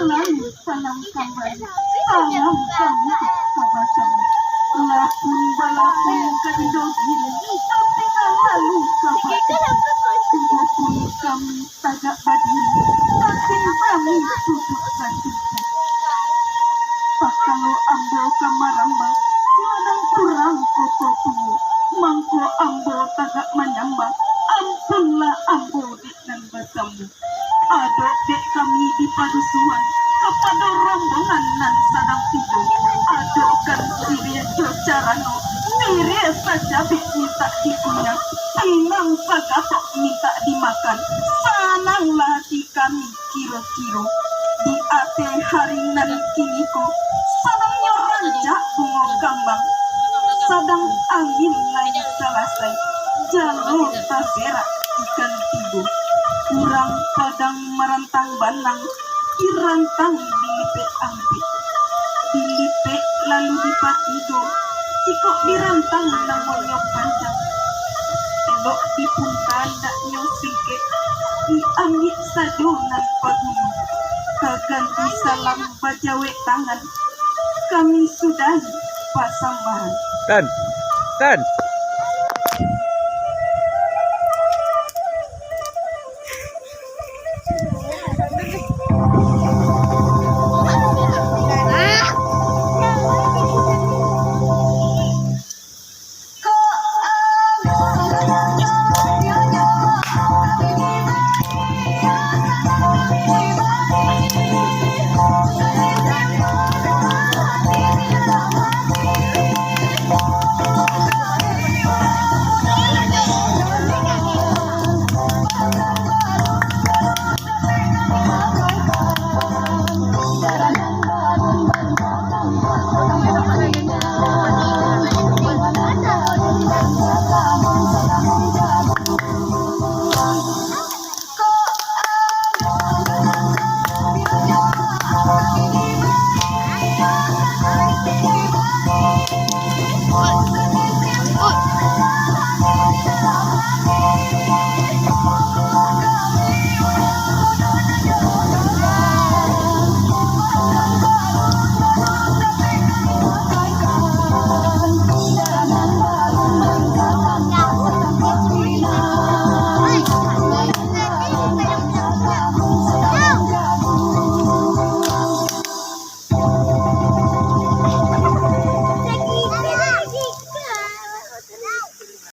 selalu tanam kembali tanam kami kawasan lapun balapun kedidogin tapi lalu kawasan pun kami tagak badin tapi kami duduk badin pakalo ambo kamaramba ladang kurang koko tuh mangko ambo tagak menyamba ampunlah ambo dek dan basamu adok dek kami di padusuhan kepada rombongan nan sadang tibo adokkan diri jocarano diri saja minta dipunya inang sagatok minta dimakan sananglah hati kami kiro-kiro di ate haringan kiniko sadangnya raja bungo gambang sadang angin lain selesai jalur taberak ikan tibo kurang padang merantang banang dirantang dilipet ampit dilipet lalu dipatido cikok dirantang namanya panjang elok dipuntan dak nyosingke diambil sadonan pagunung kaganti salam bajawe tangan kami sudahi pasambahan Dan